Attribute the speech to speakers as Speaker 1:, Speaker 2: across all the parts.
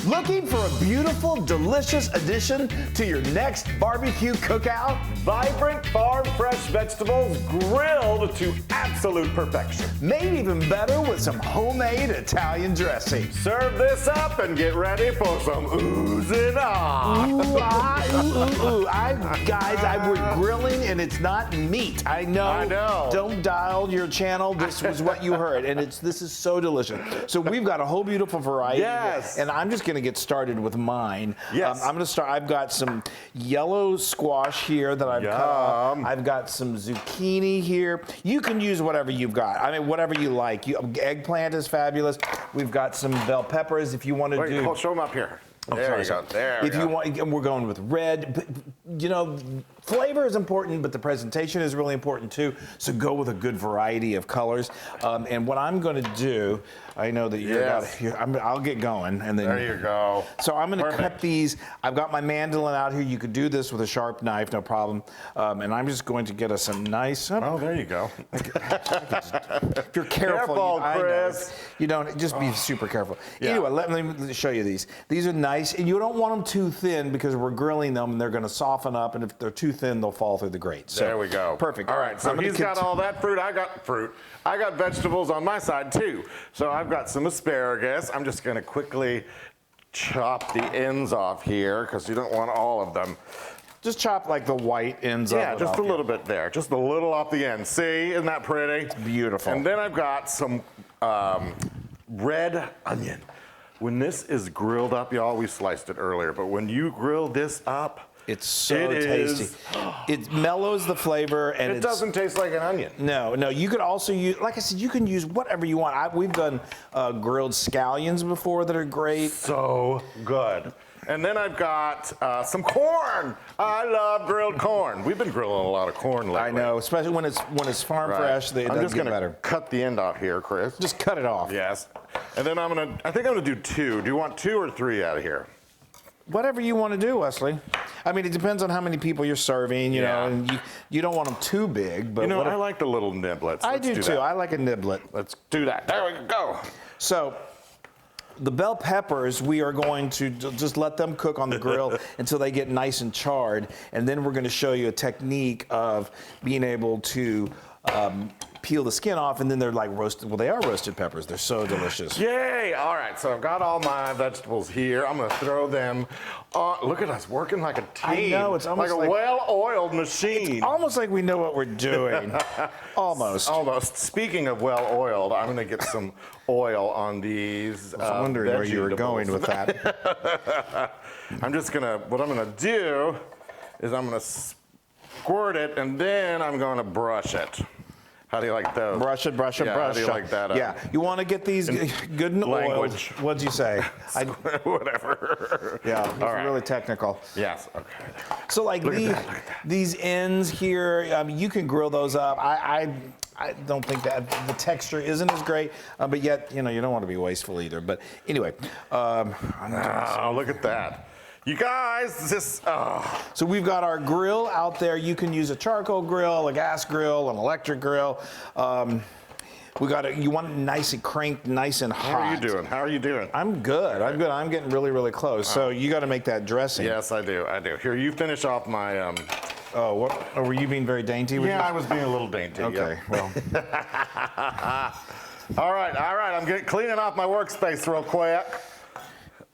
Speaker 1: Looking for a beautiful, delicious addition to your next barbecue cookout?
Speaker 2: Vibrant, farm-fresh vegetables grilled to absolute perfection.
Speaker 1: Made even better with some homemade Italian dressing.
Speaker 2: Serve this up and get ready for some oohs and ahs.
Speaker 1: Guys, we're grilling and it's not meat. I know.
Speaker 2: I know.
Speaker 1: Don't dial your channel. This was what you heard, and this is so delicious. So we've got a whole beautiful variety.
Speaker 2: Yes.
Speaker 1: And I'm just going to get started with mine.
Speaker 2: Yes.
Speaker 1: I'm going to start. I've got some yellow squash here that I've cut off. I've got some zucchini here. You can use whatever you've got. I mean, whatever you like. Eggplant is fabulous. We've got some bell peppers if you want to do.
Speaker 2: Show them up here.
Speaker 1: Oh,
Speaker 2: there you
Speaker 1: sorry.
Speaker 2: go. There we
Speaker 1: if
Speaker 2: go.
Speaker 1: you want, we're going with red. But, you know, flavor is important, but the presentation is really important too. So go with a good variety of colors. And what I'm going to do, I know that you're
Speaker 2: Yes.
Speaker 1: I'll get going, and then
Speaker 2: There you go.
Speaker 1: So I'm going to cut
Speaker 2: Perfect.
Speaker 1: these. I've got my mandolin out here. You could do this with a sharp knife, no problem. And I'm just going to get us a nice.
Speaker 2: Oh, there you go.
Speaker 1: If you're careful,
Speaker 2: Careful,
Speaker 1: I know.
Speaker 2: Chris.
Speaker 1: You don't just be super careful.
Speaker 2: Yeah.
Speaker 1: Anyway, let me show you these. These are nice, and you don't want them too thin because we're grilling them, and they're going to soften up. And if they're too thin, they'll fall through the grate. So,
Speaker 2: There we go.
Speaker 1: Perfect.
Speaker 2: All right, so
Speaker 1: I'm gonna
Speaker 2: he's got all that fruit. I got fruit. I got vegetables on my side too. So I've got some asparagus. I'm just going to quickly chop the ends off here because you don't want all of them.
Speaker 1: Just chop like the white ends of it.
Speaker 2: Yeah, just
Speaker 1: off
Speaker 2: a
Speaker 1: here.
Speaker 2: little bit there. Just a little off the end. See, isn't that pretty?
Speaker 1: Beautiful.
Speaker 2: And then I've got some red onion. When this is grilled up, y'all, we sliced it earlier, but when you grill this up,
Speaker 1: It's so
Speaker 2: It
Speaker 1: tasty.
Speaker 2: is-
Speaker 1: It mellows the flavor, and
Speaker 2: it doesn't taste like an onion.
Speaker 1: No. You could also use, like I said, you can use whatever you want. We've done grilled scallions before that are great.
Speaker 2: So good. And then I've got some corn. I love grilled corn. We've been grilling a lot of corn lately.
Speaker 1: I know, especially when it's farm
Speaker 2: Right.
Speaker 1: fresh. It
Speaker 2: I'm
Speaker 1: does
Speaker 2: just
Speaker 1: get
Speaker 2: gonna
Speaker 1: better.
Speaker 2: cut the end off here, Chris.
Speaker 1: Just cut it off.
Speaker 2: Yes. And then I think I'm gonna do 2. Do you want 2 or 3 out of here?
Speaker 1: Whatever you want to do, Wesley. I mean, it depends on how many people you're serving, you know, and you don't want them too big. But
Speaker 2: You know,
Speaker 1: what
Speaker 2: I
Speaker 1: if-
Speaker 2: like the little niblets.
Speaker 1: I
Speaker 2: Let's
Speaker 1: do too.
Speaker 2: that.
Speaker 1: I like a niblet.
Speaker 2: Let's do that. There we go.
Speaker 1: So the bell peppers, we are going to just let them cook on the grill until they get nice and charred. And then we're going to show you a technique of being able to peel the skin off, and then they're like roasted. Well, they are roasted peppers. They're so delicious.
Speaker 2: Yay! All right, so I've got all my vegetables here. I'm gonna throw them on. Look at us working like a team.
Speaker 1: I know, it's almost
Speaker 2: like a
Speaker 1: like-
Speaker 2: well-oiled machine.
Speaker 1: Almost like we know what we're doing. Almost.
Speaker 2: Almost. Speaking of well-oiled, I'm gonna get some oil on these.
Speaker 1: I was wondering where you were going with that.
Speaker 2: What I'm gonna do is I'm gonna squirt it, and then I'm gonna brush it. How do you like those?
Speaker 1: Brush it, brush it,
Speaker 2: Yeah,
Speaker 1: brush
Speaker 2: how do you like that?
Speaker 1: Yeah, you want to get these good and oiled.
Speaker 2: language.
Speaker 1: What'd you say?
Speaker 2: Whatever.
Speaker 1: Yeah, it's
Speaker 2: All right.
Speaker 1: really technical.
Speaker 2: Yes. Okay.
Speaker 1: So like
Speaker 2: Look at
Speaker 1: these,
Speaker 2: that, look at that.
Speaker 1: these ends here, you can grill those up. I don't think that the texture isn't as great, but yet, you know, you don't want to be wasteful either. But anyway,
Speaker 2: Oh, look at that. You guys,
Speaker 1: so we've got our grill out there. You can use a charcoal grill, a gas grill, an electric grill. You want it nice and cranked, nice and hot.
Speaker 2: how are you doing? How are you doing?
Speaker 1: I'm good. I'm good. I'm getting really, really close. So you got to make that dressing.
Speaker 2: Yes, I do. Here, you finish off my.
Speaker 1: Oh, what? Oh, were you being very dainty with
Speaker 2: Yeah, I
Speaker 1: yours?
Speaker 2: was being a little dainty.
Speaker 1: Okay. Well,
Speaker 2: All right. I'm cleaning off my workspace real quick.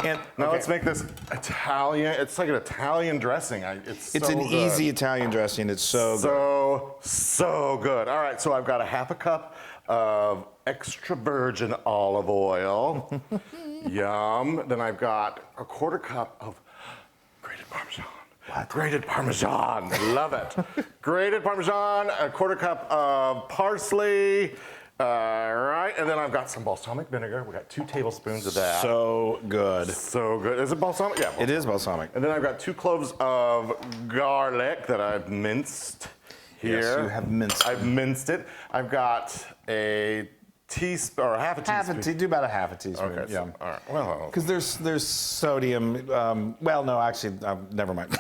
Speaker 1: and
Speaker 2: Now
Speaker 1: okay.
Speaker 2: let's make this Italian. It's like an Italian dressing. It's
Speaker 1: It's
Speaker 2: so
Speaker 1: an
Speaker 2: good.
Speaker 1: easy Italian dressing. It's so good.
Speaker 2: So good. All right, so I've got a half a cup of extra virgin olive oil. Yum. Then I've got a quarter cup of grated Parmesan.
Speaker 1: What?
Speaker 2: Grated Parmesan. Love it. Grated Parmesan, a quarter cup of parsley. All right, and then I've got some balsamic vinegar. We got 2 tablespoons of that.
Speaker 1: So good.
Speaker 2: So good. Is it balsamic? Yeah.
Speaker 1: It is balsamic.
Speaker 2: And then I've got 2 cloves of garlic that I've minced here.
Speaker 1: Yes, you have minced.
Speaker 2: I've minced it. I've got a teaspoon or half a teaspoon.
Speaker 1: Do about a half a teaspoon.
Speaker 2: Okay.
Speaker 1: Yeah.
Speaker 2: So, all right. Well.
Speaker 1: Because there's sodium. Well, no, actually, never mind.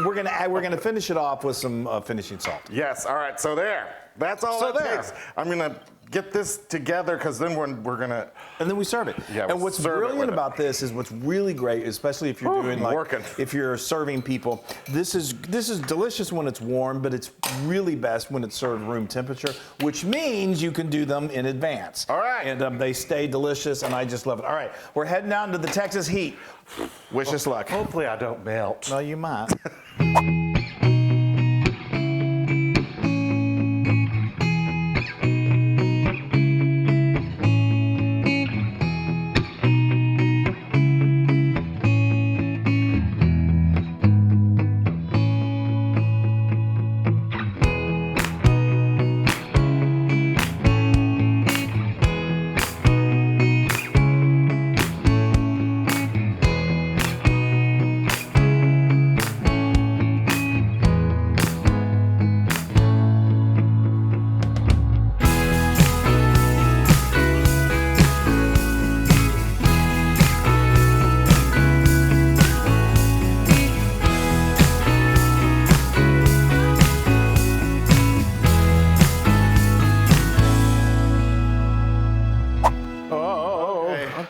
Speaker 1: We're gonna finish it off with some finishing salt.
Speaker 2: Yes. All right. So there. That's all
Speaker 1: So
Speaker 2: that
Speaker 1: there.
Speaker 2: takes. I'm gonna get this together because then we're gonna.
Speaker 1: And then we serve it.
Speaker 2: Yeah,
Speaker 1: and what's brilliant about this is what's really great, especially if you're doing if you're serving people. This is delicious when it's warm, but it's really best when it's served room temperature, which means you can do them in advance.
Speaker 2: All right.
Speaker 1: And they stay delicious, and I just love it. All right, we're heading down to the Texas heat. Wish us luck.
Speaker 2: Hopefully I don't melt.
Speaker 1: No, you might.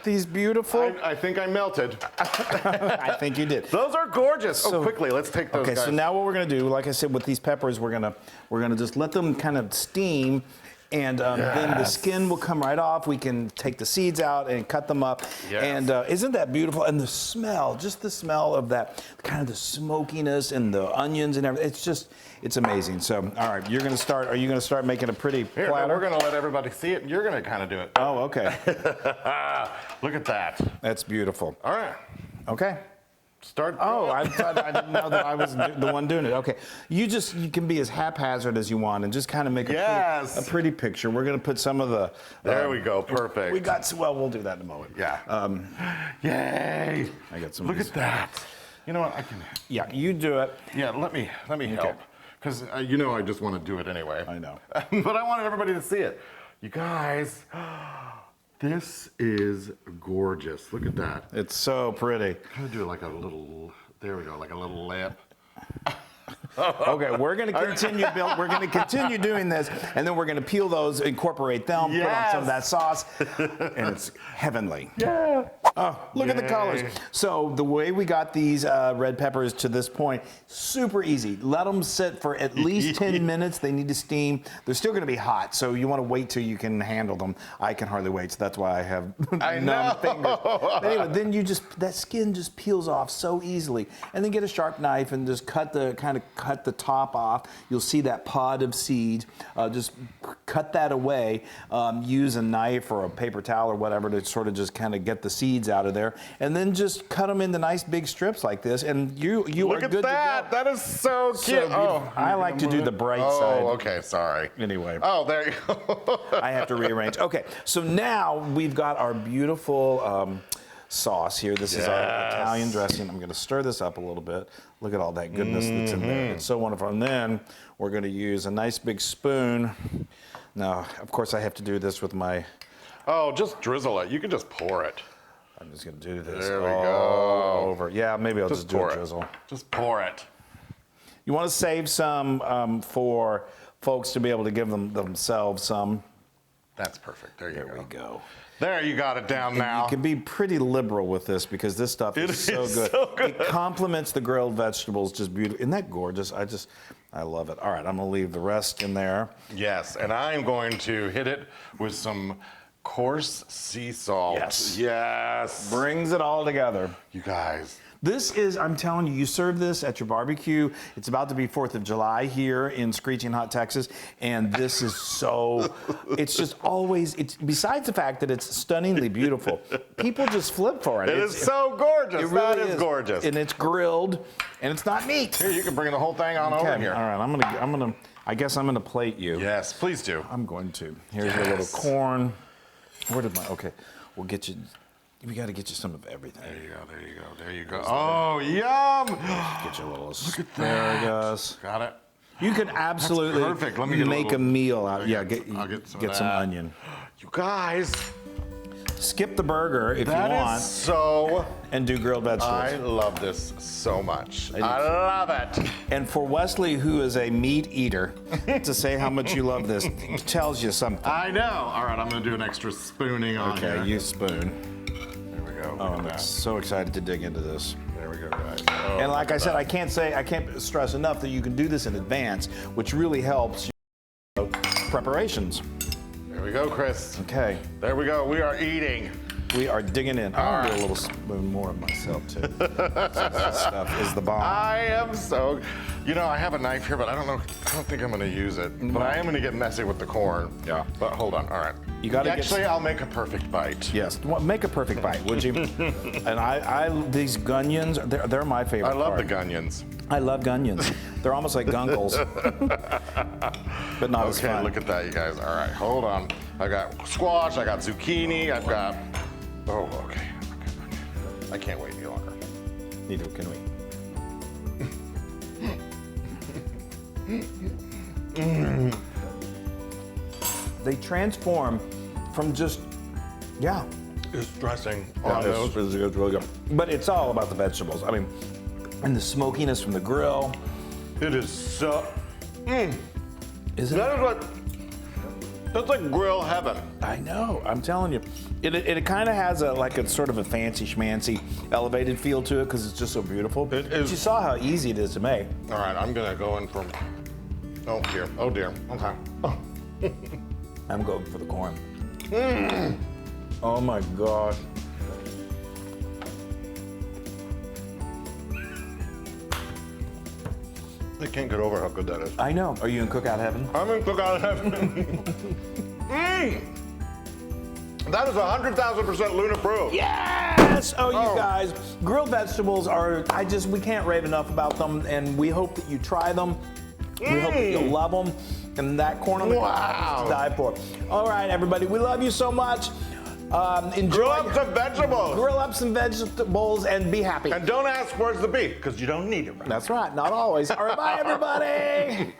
Speaker 1: These beautiful.
Speaker 2: I think I melted.
Speaker 1: I think you did.
Speaker 2: Those are gorgeous. So quickly, let's take those.
Speaker 1: Okay,
Speaker 2: guys.
Speaker 1: so now what we're gonna do, like I said, with these peppers, we're gonna just let them kind of steam, and then the skin will come right off. We can take the seeds out and cut them up.
Speaker 2: Yes.
Speaker 1: And isn't that beautiful? And the smell, just the smell of that, kind of the smokiness and the onions and everything. It's amazing. So, all right, you're gonna start. Are you gonna start making a pretty
Speaker 2: Here,
Speaker 1: platter?
Speaker 2: we're gonna let everybody see it, and you're gonna kind of do it.
Speaker 1: Oh, okay.
Speaker 2: Look at that.
Speaker 1: That's beautiful.
Speaker 2: All right.
Speaker 1: Okay.
Speaker 2: Start.
Speaker 1: Oh, I didn't know that I was the one doing it. Okay, you can be as haphazard as you want and just kind of make a pretty picture. We're gonna put some of the.
Speaker 2: There we go. Perfect.
Speaker 1: We'll do that in a moment.
Speaker 2: Yeah. Yay!
Speaker 1: I got some.
Speaker 2: Look at that. You know what? I can.
Speaker 1: Yeah, you do it.
Speaker 2: Yeah. Let me help. Because you know I just want to do it anyway.
Speaker 1: I know.
Speaker 2: But I wanted everybody to see it. You guys, this is gorgeous. Look at that.
Speaker 1: It's so pretty.
Speaker 2: I'm gonna do like a little. There we go, like a little lip.
Speaker 1: Okay, we're going to continue, Bill. We're going to continue doing this, and then we're going to peel those, incorporate them, put on some of that sauce, and it's heavenly.
Speaker 2: Yeah.
Speaker 1: Oh, look at the colors. So the way we got these red peppers to this point, super easy. Let them sit for at least 10 minutes. They need to steam. They're still going to be hot, so you want to wait till you can handle them. I can hardly wait, so that's why I have numb fingers. But anyway, then that skin just peels off so easily, and then get a sharp knife and just cut the top off. You'll see that pod of seed. Just cut that away. Use a knife or a paper towel or whatever to sort of just kind of get the seeds out of there, and then just cut them into nice big strips like this, and you
Speaker 2: Look
Speaker 1: are good
Speaker 2: at that.
Speaker 1: to go.
Speaker 2: That is so cute.
Speaker 1: I like to do the bright side.
Speaker 2: Oh, okay. Sorry.
Speaker 1: Anyway.
Speaker 2: Oh, there you go.
Speaker 1: I have to rearrange. Okay, so now we've got our beautiful sauce here. This is our Italian dressing. I'm going to stir this up a little bit. Look at all that goodness that's in there. It's so wonderful. And then we're going to use a nice big spoon. Now, of course, I have to do this with my...
Speaker 2: Oh, just drizzle it. You can just pour it.
Speaker 1: I'm just going to do this
Speaker 2: There we
Speaker 1: all
Speaker 2: go.
Speaker 1: over. Yeah, maybe I'll just do a drizzle.
Speaker 2: Just pour it.
Speaker 1: You want to save some for folks to be able to give themselves some.
Speaker 2: That's perfect. There
Speaker 1: we go.
Speaker 2: There, you got it down now.
Speaker 1: You can be pretty liberal with this because this stuff is so good. It complements the grilled vegetables just beautifully. Isn't that gorgeous? I love it. All right, I'm going to leave the rest in there.
Speaker 2: Yes, and I'm going to hit it with some coarse sea salt. Yes.
Speaker 1: Brings it all together.
Speaker 2: You guys.
Speaker 1: This is, I'm telling you, you serve this at your barbecue. It's about to be 4th of July here in screeching hot Texas, and this is so, it's just always, besides the fact that it's stunningly beautiful, people just flip for it.
Speaker 2: It is so gorgeous.
Speaker 1: It really
Speaker 2: is gorgeous.
Speaker 1: And it's grilled, and it's not meat.
Speaker 2: Here, you can bring the whole thing on over here.
Speaker 1: All right, I guess I'm gonna plate you.
Speaker 2: Yes, please do.
Speaker 1: I'm going to. Here's your little corn. Okay, we'll get you. We got to get you some of everything.
Speaker 2: There you go. Oh, yum!
Speaker 1: Get you a little asparagus.
Speaker 2: Got it.
Speaker 1: You could absolutely
Speaker 2: Let me
Speaker 1: make a meal out. Yeah, get
Speaker 2: I'll get
Speaker 1: some onion.
Speaker 2: You guys.
Speaker 1: Skip the burger if you
Speaker 2: That
Speaker 1: want
Speaker 2: is so.
Speaker 1: and do grilled vegetables.
Speaker 2: I love this so much. I love it.
Speaker 1: And for Wesley, who is a meat eater, to say how much you love this tells you something.
Speaker 2: I know. All right, I'm gonna do an extra spooning on here.
Speaker 1: Okay, you spoon.
Speaker 2: There we go.
Speaker 1: Oh,
Speaker 2: Look
Speaker 1: I'm
Speaker 2: at that.
Speaker 1: so excited to dig into this.
Speaker 2: There we go, guys. Oh,
Speaker 1: And like
Speaker 2: look
Speaker 1: I
Speaker 2: at
Speaker 1: said,
Speaker 2: that.
Speaker 1: I can't stress enough that you can do this in advance, which really helps preparations.
Speaker 2: There we go, Chris.
Speaker 1: Okay,
Speaker 2: There we go. We are eating.
Speaker 1: we are digging in. I'm gonna do a little spoon more of myself too. This stuff is the bomb.
Speaker 2: I am so. You know, I have a knife here, but I don't think I'm gonna use it. But I am gonna get messy with the corn.
Speaker 1: Yeah.
Speaker 2: But hold on. All right.
Speaker 1: You gotta get-
Speaker 2: Actually, I'll make a perfect bite.
Speaker 1: Yes, well, make a perfect bite, would you? And I these Gunions, they're my favorite.
Speaker 2: I love the
Speaker 1: part.
Speaker 2: Gunions.
Speaker 1: I love Gunions. They're almost like Gunkles, but not as
Speaker 2: Okay,
Speaker 1: fun.
Speaker 2: look at that, you guys. All right, hold on. I got squash. I got zucchini. I've got. Oh, okay. I can't wait any longer.
Speaker 1: Neither can we. They transform from just, yeah.
Speaker 2: It's dressing
Speaker 1: Yeah,
Speaker 2: on those.
Speaker 1: it's really good. But it's all about the vegetables. I mean, and the smokiness from the grill.
Speaker 2: It is so.
Speaker 1: Isn't
Speaker 2: That
Speaker 1: it?
Speaker 2: is like. That's like grill heaven.
Speaker 1: I know. I'm telling you, it kind of has a sort of a fancy schmancy elevated feel to it because it's just so beautiful.
Speaker 2: It
Speaker 1: But
Speaker 2: is-
Speaker 1: you saw how easy it is to make.
Speaker 2: All right, I'm gonna go in from. Oh dear. Oh dear. Okay. Oh.
Speaker 1: I'm going for the corn. Oh my gosh.
Speaker 2: I can't get over how good that is.
Speaker 1: I know. Are you in cookout heaven?
Speaker 2: I'm in cookout heaven. That is 100,000% Loon approved.
Speaker 1: Yes! Oh, you
Speaker 2: Oh.
Speaker 1: guys, grilled vegetables are, we can't rave enough about them, and we hope that you try them. We hope that you'll love them, and that corn on the
Speaker 2: Wow.
Speaker 1: cob is to die for. All right, everybody, we love you so much. Enjoy.
Speaker 2: Grill up some vegetables.
Speaker 1: Grill up some vegetables and be happy.
Speaker 2: And don't ask where's the beef, because you don't need it right
Speaker 1: That's right, not always. All right, bye, everybody.